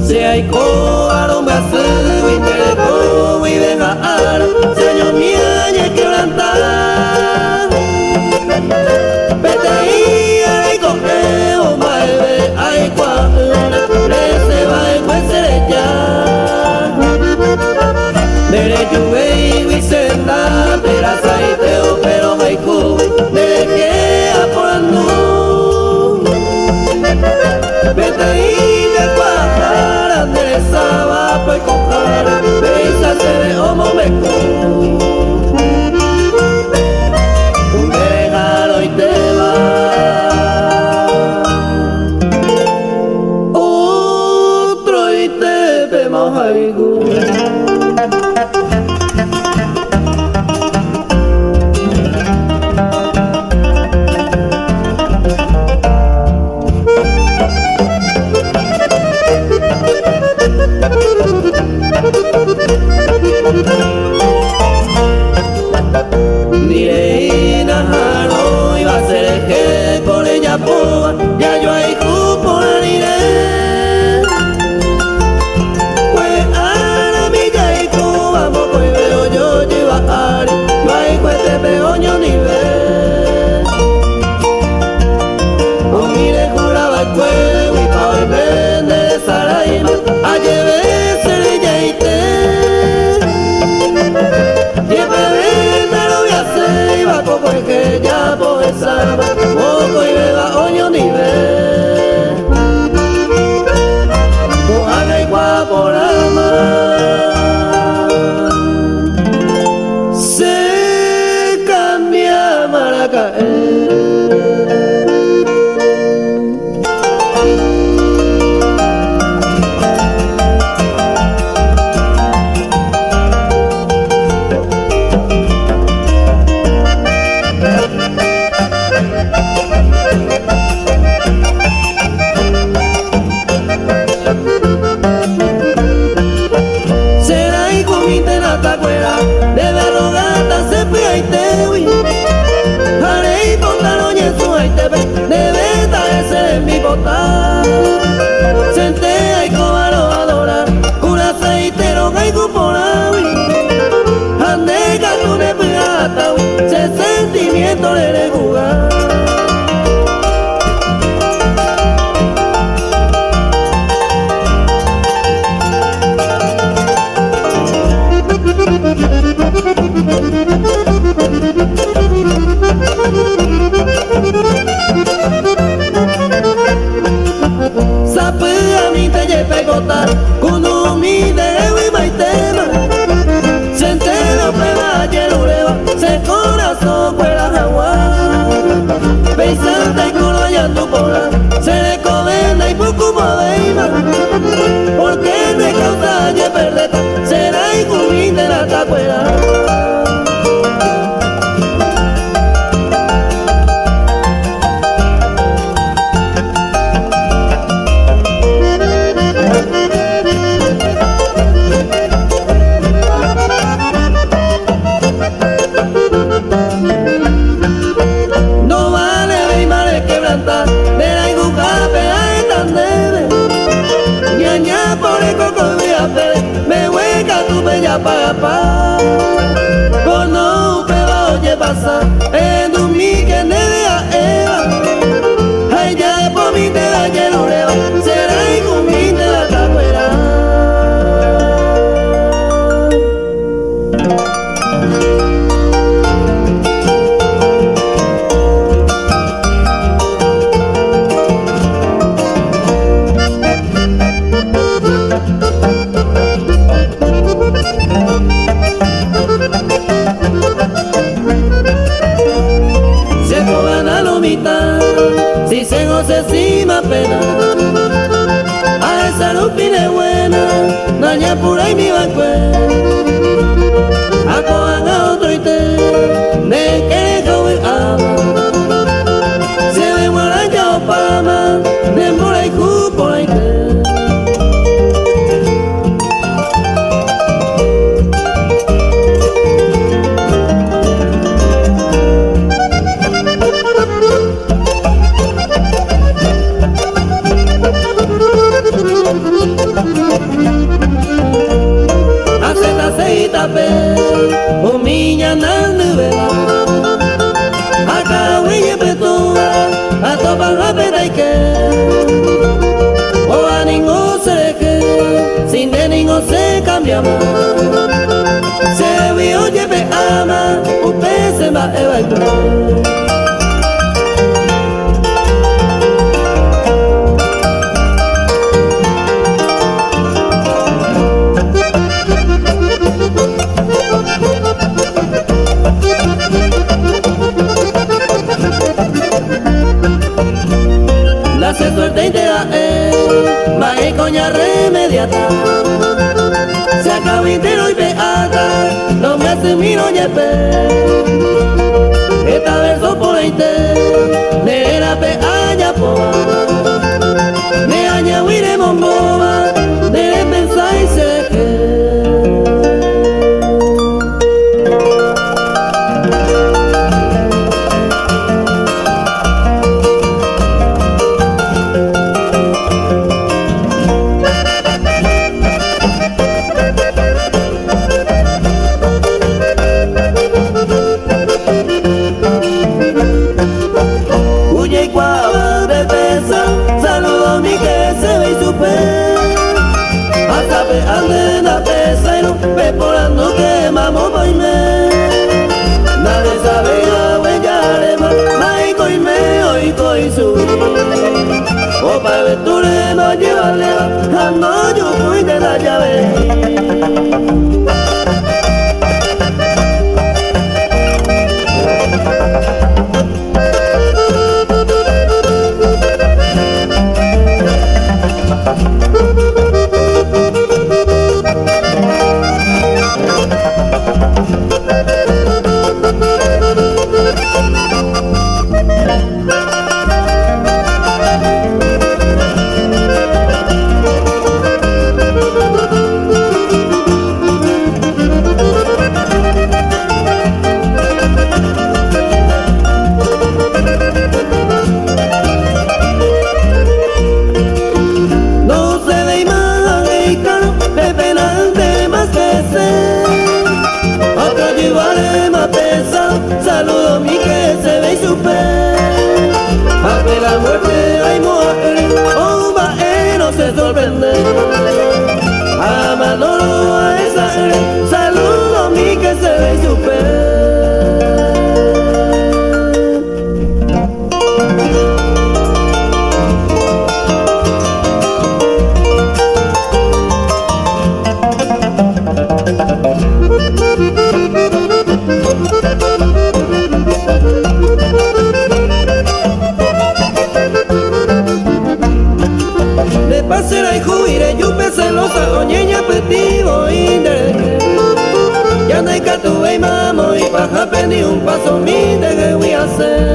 Si hay coaro me hace y me dejo y dejar si año mi año quebrantar vete y correo maebe ay cuadra se va en juez ya derecho y senda pero saiteo pero haiku de que aporando vete y de cuadra enderezaba pues comprar besa se ve homo meco un regalo y te va otro y te vemos algo. Ya yo hay cupo iré pues ahora mi caico vamos pues veo yo llevar yo hay cueste peoño ni ve o mire juraba el cuero y pa' hoy vende Saraima a lleve cerilla y te lleve venda lo voy a hacer y va como el que ya por esa poco y beba oño ni ve mojana y guaporama se cambia Maracaé. Senté y cobaro adorar un aceitero caigo por ahí ande catune pirata se sentimiento le jugar cuando mi dedo y maitema senté lo prueba llega se corazón fuera jaguar pensando y culo allá tu pola se le comenda y poco modeima porque me causa ye perdeta será y cubín de la tacuera. Me hueca tu bella papá por no peba oye pasa en un mi que ne a Eva ay ya por mi te da lleno leva será y con mi te da tacuera. Si se goce si me pena a esa lupine buena daña pura y mi banque a cojan a otro y te me quiere comer ama se me muera ya o pama de mora y cupo y te doña remediata, se acaba entero y beata, no me hace mi doña esta verso por ahí te, nera peaña poa, me aña huire momboba, de pensar y se que. Ande na pesa y no ve polando que mamo baile. Nadie sabe a huellar más, mai coi me hoy coi su. O pa venture no llevarle a no yo fui de la llave. Saludo mi que se ve super. A la muerte hay mujer, un vaero se sorprende. A Manolo a esa saludo mi que se ve super. Pasera y juire, yo pensé los oñeña petivo y de ya no hay catuve y mamo y paja pedí un paso mi de que voy a hacer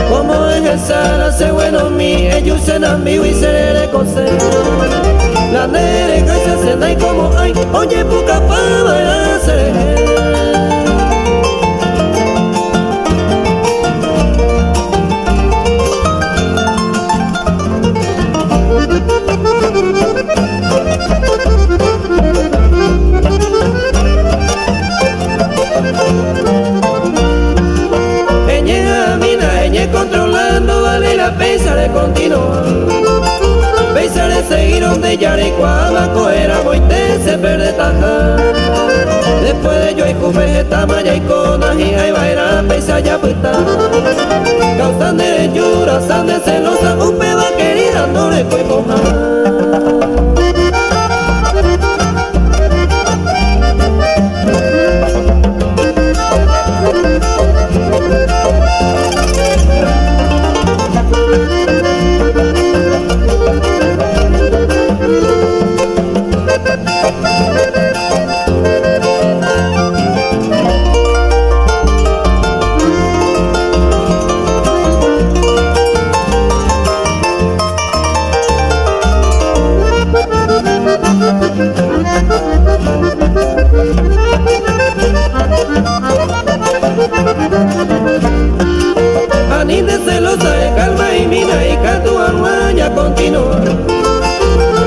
como es el sala se bueno mi ellos se dan vivo y se le coser la nereja y se cena y como hay oye puca pa bailar se controlando vale la pesa de continuar pesa de seguir donde ya de cuamaco era boite se perde tajar después de yo y juve esta maya y conas y ahí va era pesa ya puesta causan de llora san de celosa un pedo querida no le fue mojar. Ani de celosa de calma y mina y catu armaña continúa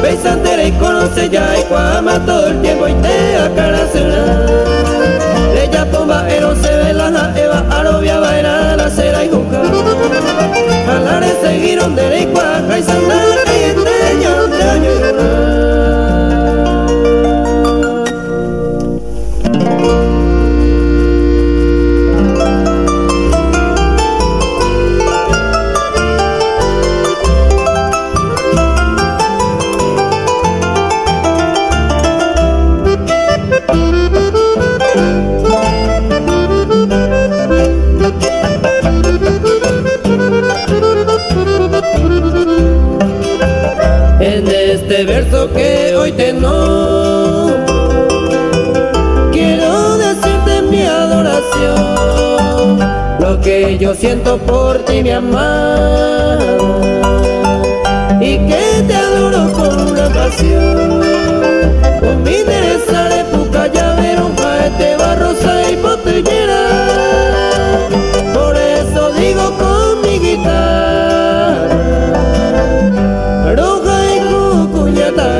Beisantera y conoce ya y cuama todo el tiempo y te acaracena ella pomba ero se ve la eva arobia baera la cera y juca jalare seguir donde y cuaja y sandar y este ya donde año y llorar. yo siento por ti, mi amada, y que te adoro con una pasión. Con mi interesa de puca llavero, caete barrosa y botellera. Por eso digo con mi guitarra, roja y cucuyata.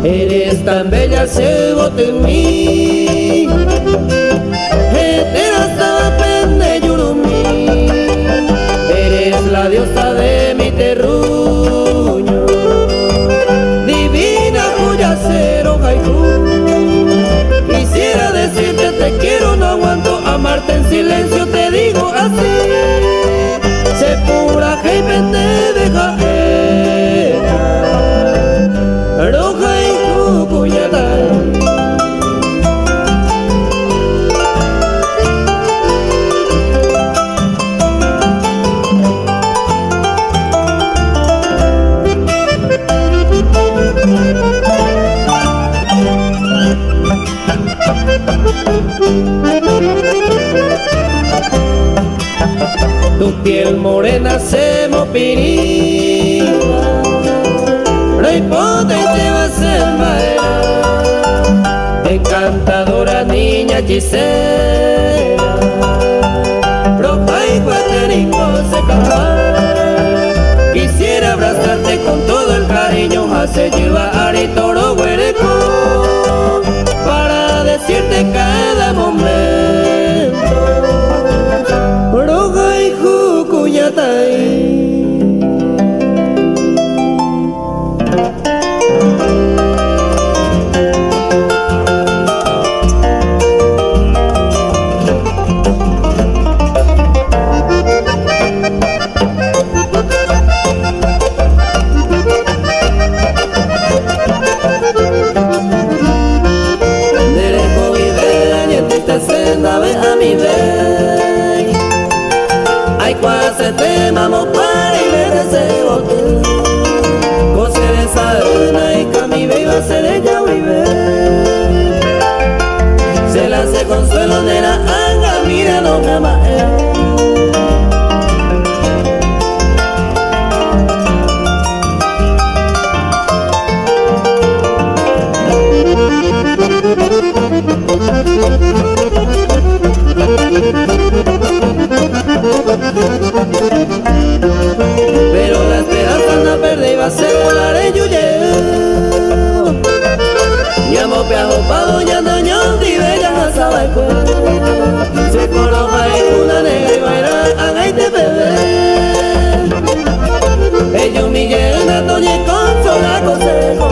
Eres tan bella, se bota en mí, etera estaba pende yurumí. Eres la diosa de mi terruño, divina cuyacero haiku. Quisiera decirte te quiero, no aguanto amarte en silencio, te digo así. Se pura que te deja roja y cucuyata. Tu piel morena se mopiriva, rey potente va a ser maera, encantadora niña hechicera, roja y cuateringo se capar. Quisiera abrazarte con todo el cariño, hace llevar y toro huereco, para decirte cada momento, roja y cucuyata. A mi vez, ay cuase te mamo para y me deseo cose de esa y cami iba a ser ella vive. Se la hace consuelo de la anga, mira no me ama pero la esperanza no perdí, va a ser volar en yuyeo. Llamo peajo pa doña doñón y bella asaba el cuerpo. Se coloca en una negra y baila a gaite bebé. Ellos me llenan doña y con sola consejo.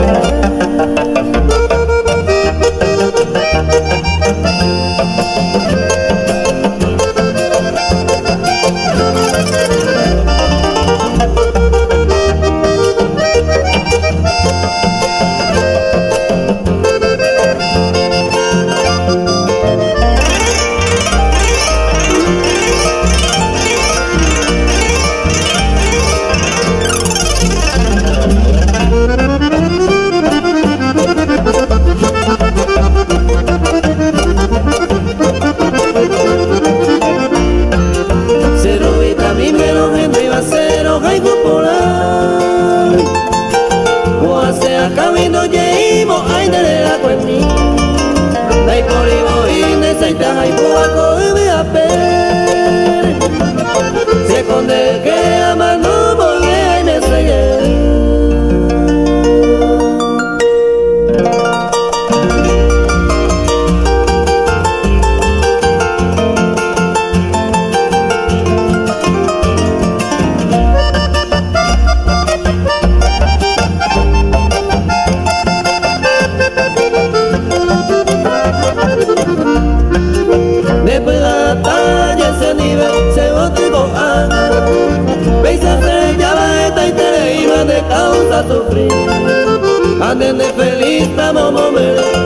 Camino lleimo ay de la cuerni, dai por ibo y necesita ay puaco y me aper. Se conde que ama no volve y me sigue. Después de la talla ese nivel se botico a Peisaje ya va esta y te iba de causa sufrir. Anden de feliz, estamos momentos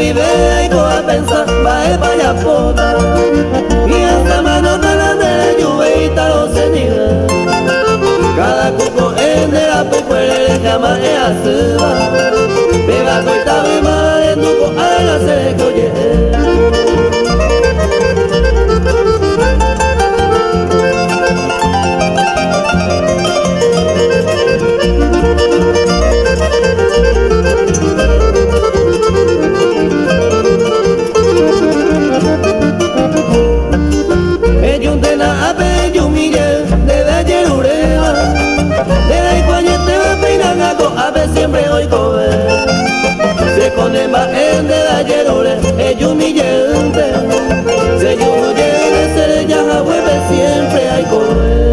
ni vengo a pensar, va para allá pota. Y hasta mano para la lluvia y tal se niega. Cada cuco en la pecuera jamás es así va. Pega coita y más en tu coala se que oye. Siempre hoy come se con va en de ayer ore ellos humillante se yo lleve se ya vuelve siempre hay comer.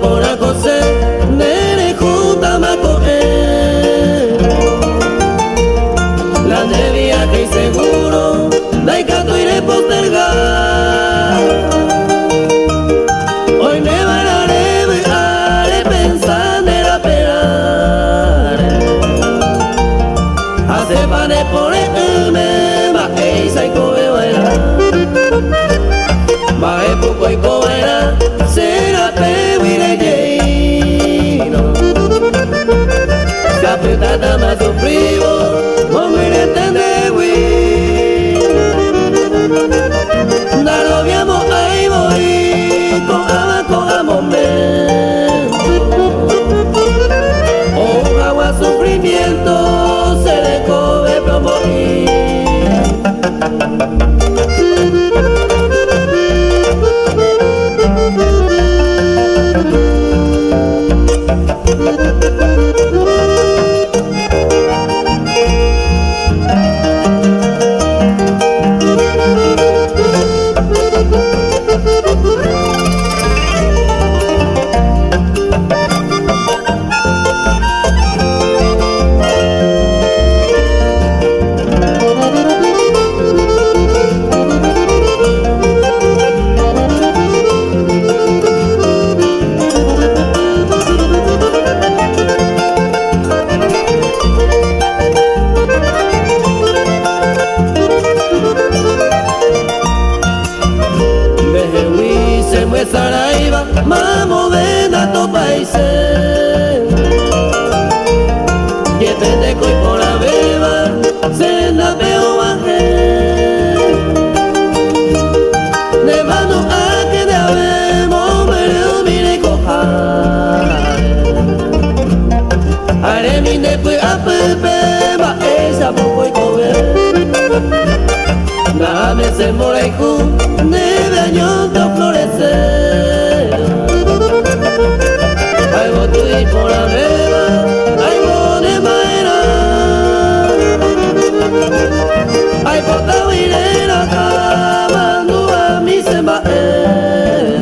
Por José, nene junta ma coger la de viaje y seguro, dai canto iré postergar. Hoy me haré pensando en esperar. Hace pane por el me va e sai coe bailar. Va e poco y coera será Capitata ma soffrivo, non mi intende qui. Da dobbiamo ai voi, con a momento. Oh, agua sufrimiento, se le come promover. Saraiva, mamo ven a tu país. Y te coi por la beba, se na peo baje. De mano a que de habemos, pero mire cojar. Haré mi después a pepe, va esa poco y comer. Dame se mora y cu, debe años de florecer. Ay, vos tú y por la beba, ay, vos de maera. Ay, por ta huirera, acabando a mi sembaer.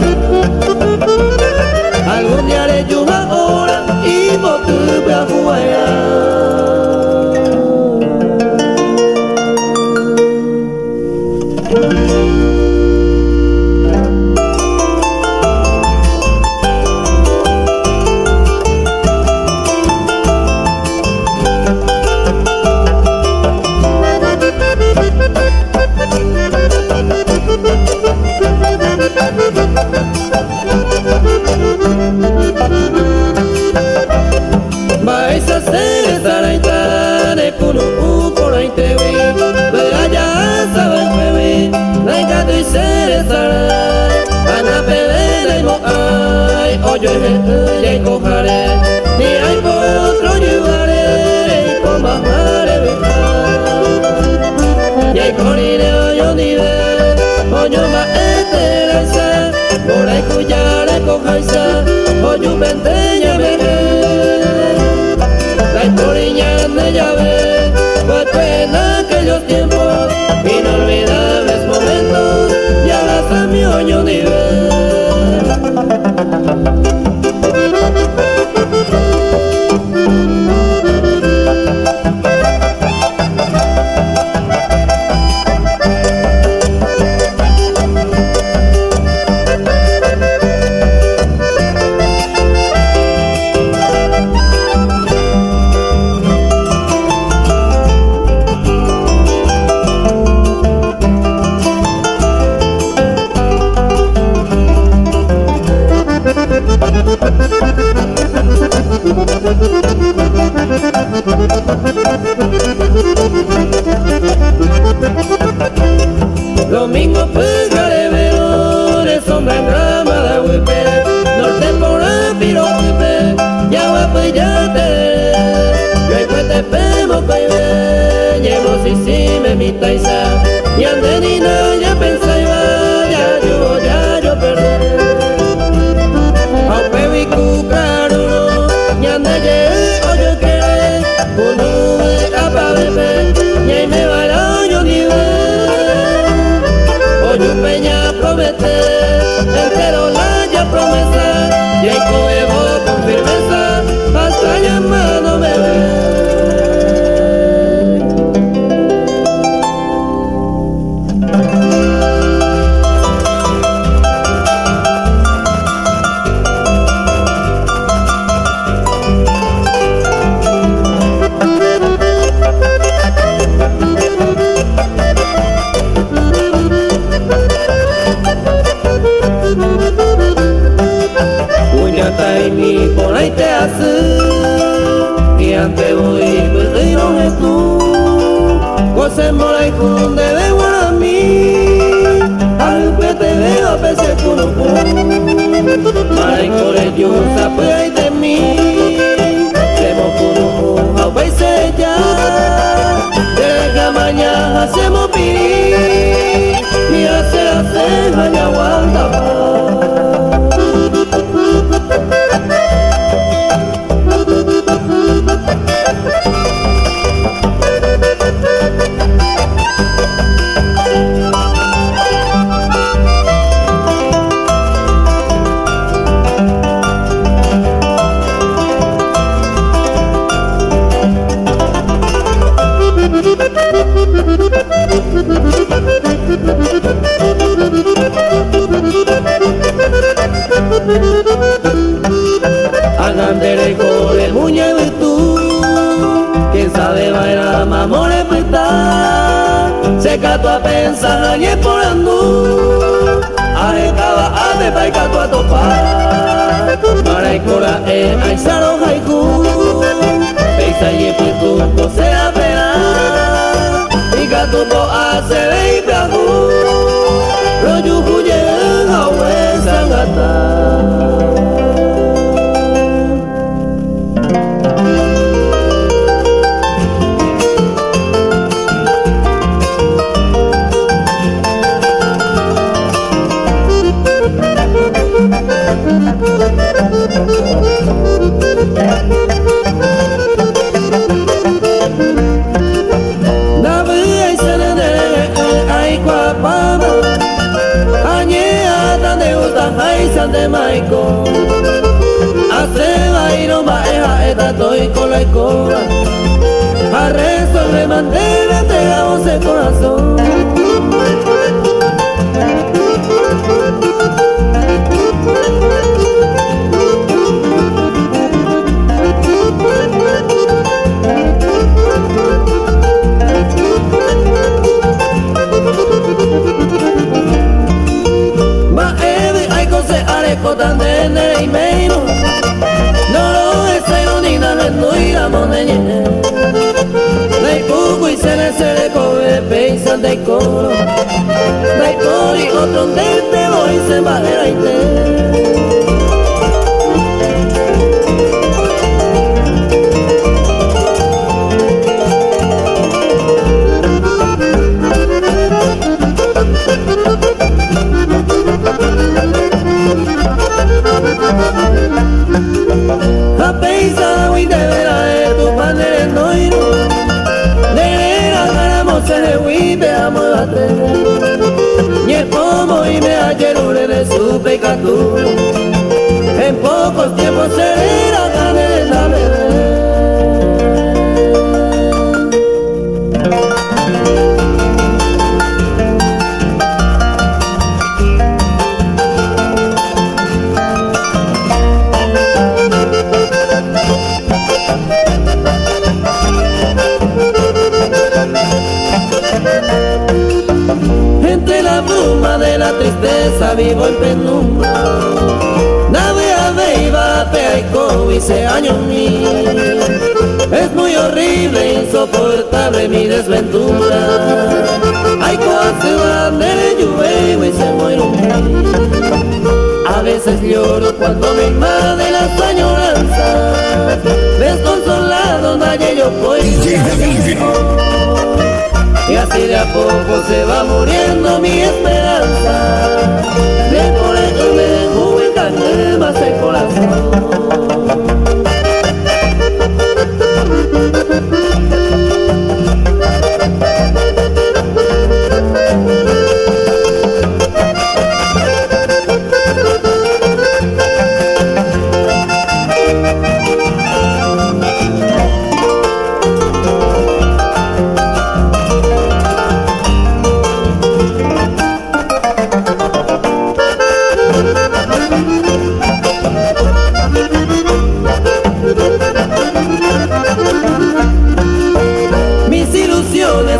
Algún día haré yo ahora y vos tú voy a jugar. Vais a hacer esta raita de cuno por ahí te vi, pero ya sabes que vi, la gato y ser estará, ana pelea y mo ay, oye y cojaré, ni hay por otro llevaré, con bajaré y hay corrida yo ni ve, oye ma eterasa, por ahí cuyare cojaisa, oye venteña me la historia de llave fue pena aquellos tiempos, inolvidables momentos, ya las a mi oño nivel. Domingo pegare verore sombra en rama de huipe, norte por apiro huipe, ya guapayate, yo hay cuete pemo coibe, llevo si me mi taisa, y ande ni na ya pensa iba, ya yo perdé, au pevi cucaruno, y ande ye oyo quiere, uno apa bebe, y ahí me baila yo ni ve. Oyu peña promete, entero la ya promesa, y ahí coevo con firmeza, hasta llamado me ve. Y mi por ahí te hace y ante voy pues no es tú cose mora y con de veo a mí al que te veo a pesar con un pum mara y core yo sabe ahí de mí hacemos con un a veces ya de la mañana hacemos piri y hace mañana aguanta. Agandere y core muñe virtud, quien sabe bailar mamore pita, se cato a pensar añe por andú, arrecaba a de paicato a topar, para y cora aizaro haiku, peisa y pitu cose a pena, y gato po hace ve y pragu, royu huye hawe sangata. De Maico, hace bailo baeja eta toy con la cola, a resolver mantener te damos el corazón. Tan de y meino no lo deseo ni nada no iramos de lleno de poco y se le coge pensando de coro de por y otro de te voy se valera y te a pensar y de vera de tu panere no ir de vera ganamos el huipe a muerte y el pomo y me ayer de su pecado en pocos tiempos será gané la bebé. Entre la bruma de la tristeza vivo en penumbra, nave a ve y va a yo hice años mí. Es muy horrible, insoportable mi desventura. Hay cosas de lluvia y se muero. A veces lloro cuando me invade las añoranzas. Desconsolado nadie yo puedo. Y así de a poco se va muriendo mi esperanza. De por eso me dejo en carne más el corazón.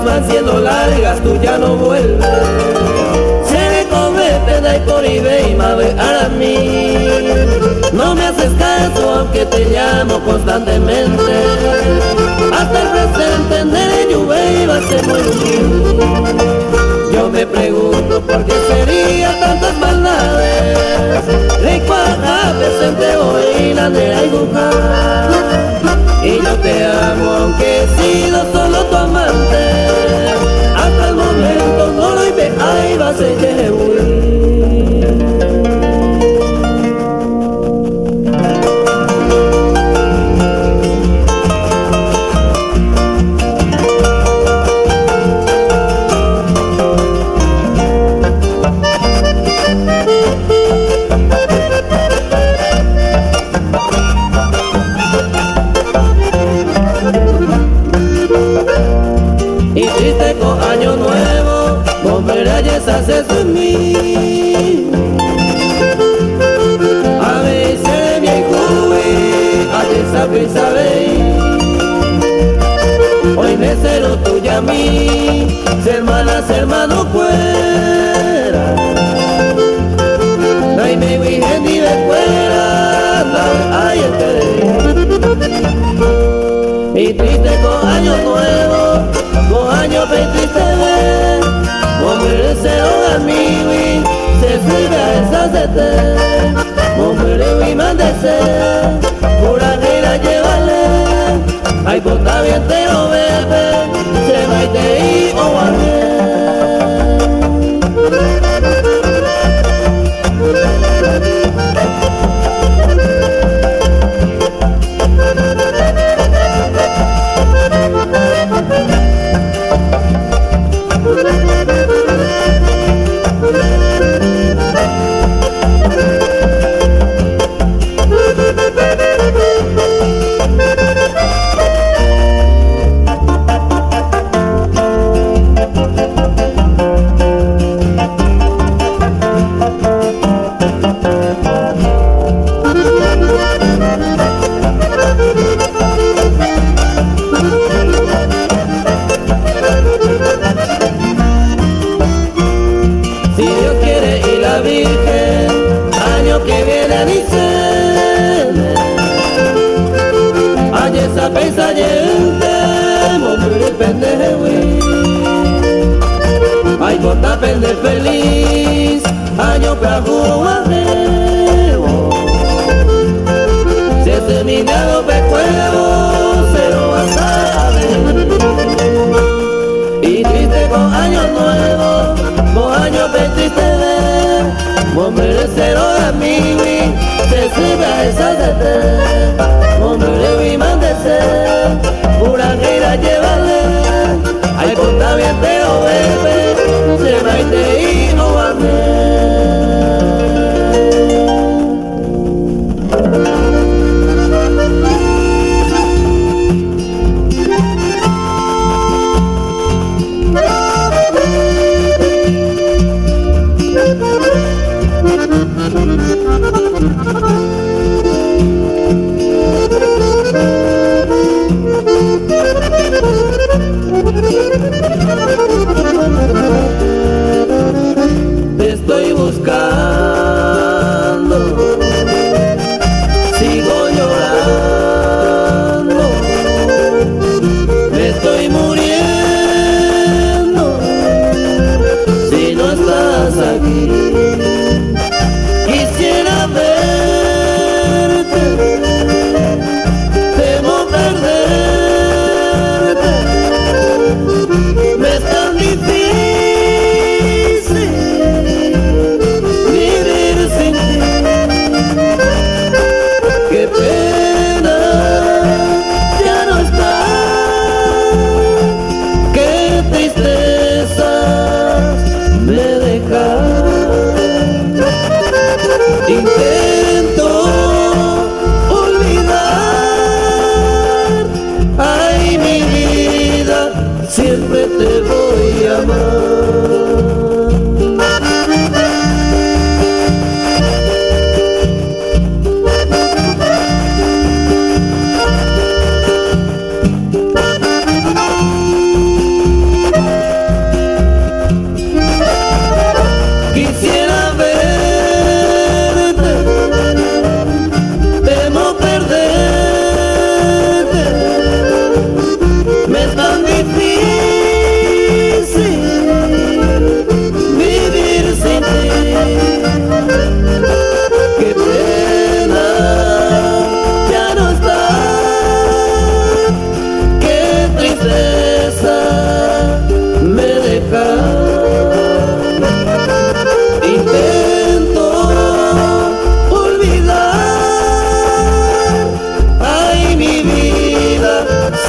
Van siendo largas, tú ya no vuelves. Se comete de Coribe y Mave a mí. No me haces caso aunque te llamo constantemente. Hasta el presente en el lluvia se muere. Yo me pregunto por qué sería tantas maldades. Recuerda presente hoy la de ayujar. Y yo te amo aunque he sido solo tu amante. Hasta el momento no lo hice, ahí va a ser que huir. Año nuevo, bomberayes haces en mí. A veces mi jugué, ayer sabéis, hoy me cero tuya a mí, ser hermanas, hermano fuera. No hay me virgen ni de fuera, ay el que y triste con año nuevo. Con años triste ver, hombre cero a mí, se sirve a esa sete, hombre y mandese, pura negra llévale, ay bota bien te lo bebe, se va y te y o ay bota pende feliz, año para jugar si es terminado pecuevo, se lo vas a ver. Y triste con año nuevo, con año triste ver, hombre cero a mí, se sirve a esa sete, hombre y mandese, pura negra llévale, ay bota bien te lo bebe, se va y te y no va a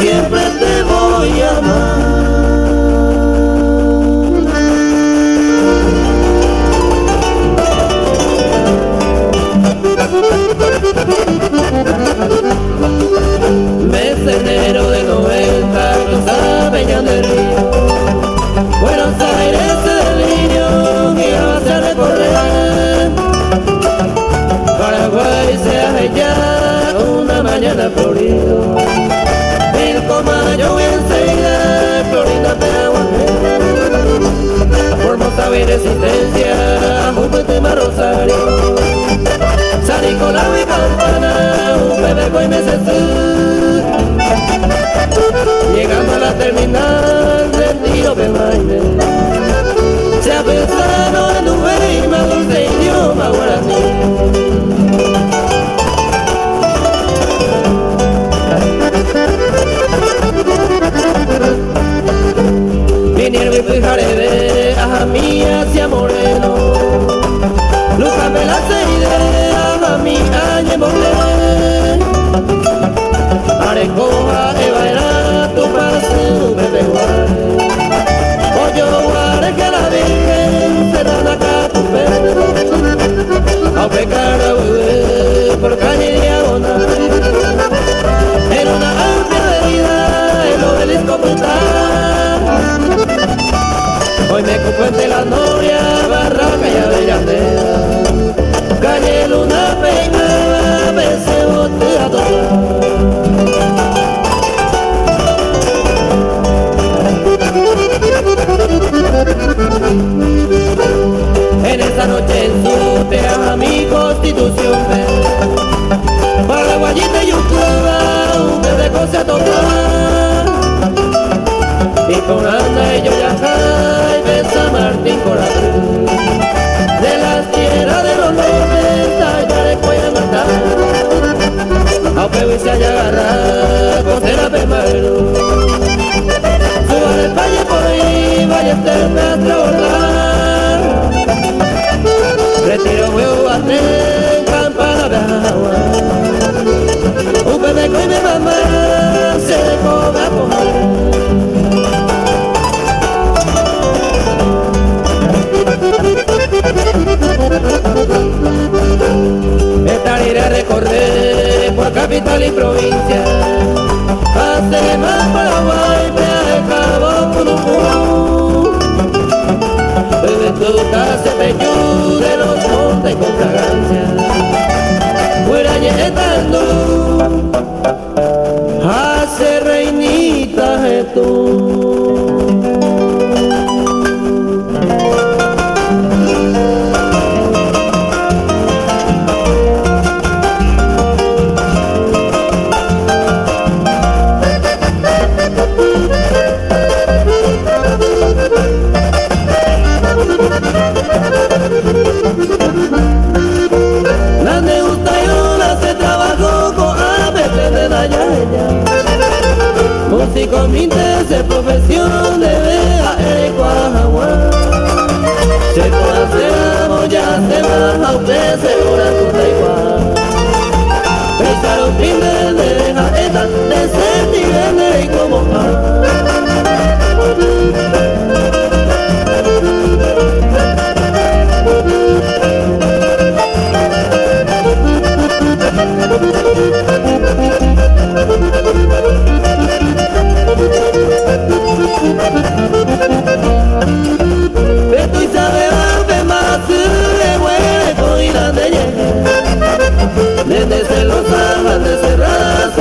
siempre te voy a amar. Mes de enero de 90, cruzaba Peña del Río, Buenos Aires delirio que vas a recorrer. Paraguay se hace ya una mañana florido, Pilcomayo enseguida, Florinda Pehuajén. Formosa mi resistencia, Jupetema Rosario, San Nicolás y Campana, un bebeco y Mesesú. Llegando a la terminal del Tiro Pemaine, se ha pensado en un rey más dulce idioma guaraní. Vinieron y fijaré a mí hacia Moreno, Luca me la idea a mí añe moré. Arecoja Eva era tu paso bebé guare, pollo guare que la virgen será acá tu perro, a pecar a bebé por calle diagonal. En una amplia avenida el obelisco brutal, hoy me cuente la noria, Barraca y Avellaneda, calle Luna peinada, veces bote a tocar. En esa noche supe a mi constitución para la guayita y un un de cosa a tocar. Y con Ana y yo ya y besa Martín Corazón, de las tierras de los lobes, tallaré cuella matar. A Peu y se haya agarrado, costera Pemaro, suba de España por ahí, vaya a estarme a trabajar. Retiro huevo a tren, campana de agua, un bebeco y mi mamá se come a comer. Esta iré a recorrer por capital y provincia, hace más Paraguay, me acabo con un bebé tu casa peñú de los montes con fragancia, fuera llenando, hace reinita de tú. La neustayola se trabajó con ABC de Dayaya, músico minte se profesión de Bea Erecuajaguá. Se conocemos ya se baja usted segura tu igual. Pensaron primero de jaeta de ser tigre y como Beto y sabe más de hueco y la de llegar. Desde se los hagan de cerrar,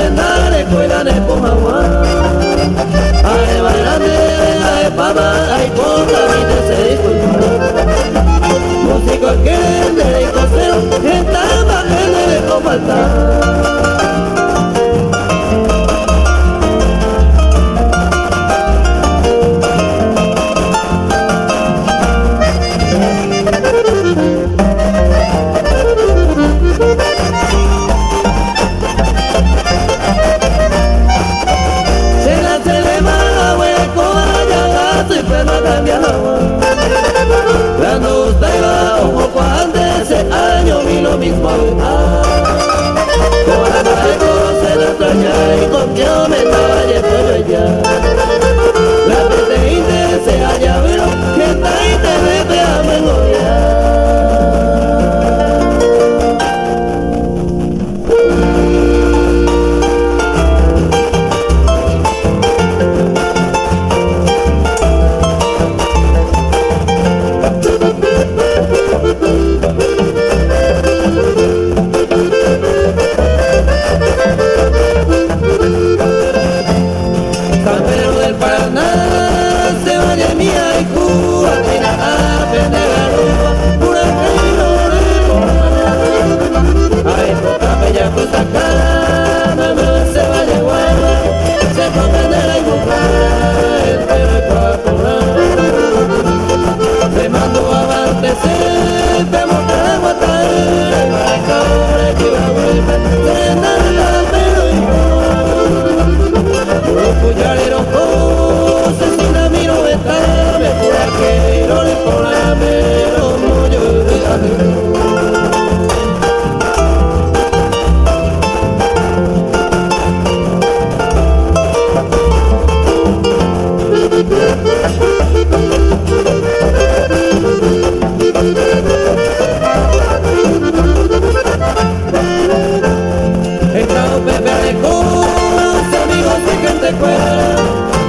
de cuera,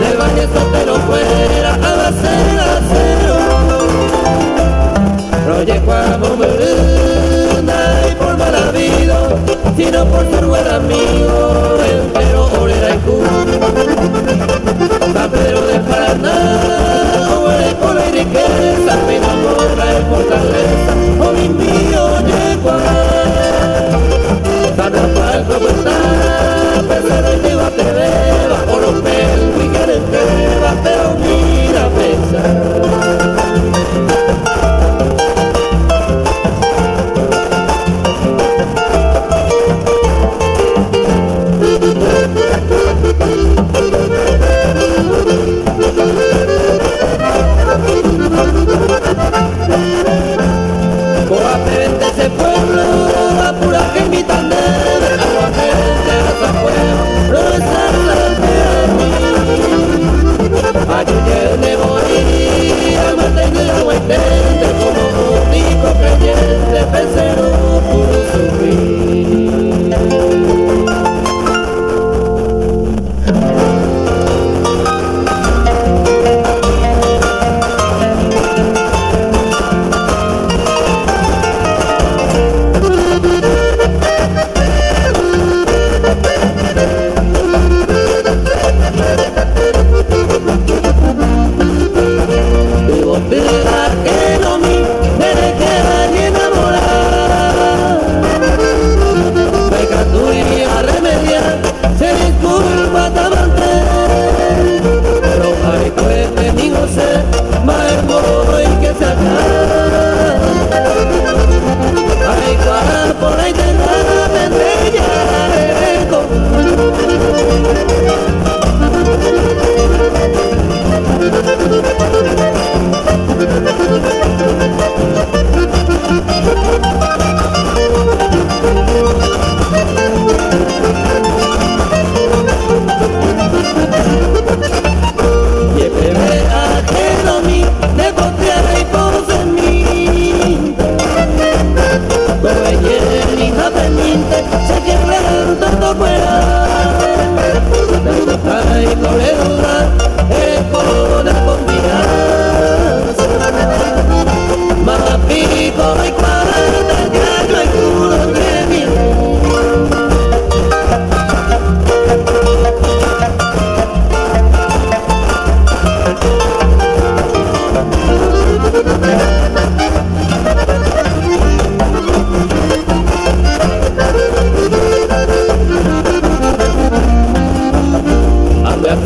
del valle soltero fuera a hacer acero. Roye cuando me brinda y por mal habido, sino por ser buen amigo, entero orera y cu. San Pedro de Paraná, huele por y riqueza, mi amor trae fortaleza, oh mi mío yegua. San Rafael como está, pesero y lleva te beba, oro pel, Miguel entrega, pero mira pesar. Ese pueblo, la pura que invitan de agua gente de San Pueblo, no es la ayude de morir, al mantener agua entende como único creyente, pesero puro sufrir. Ando a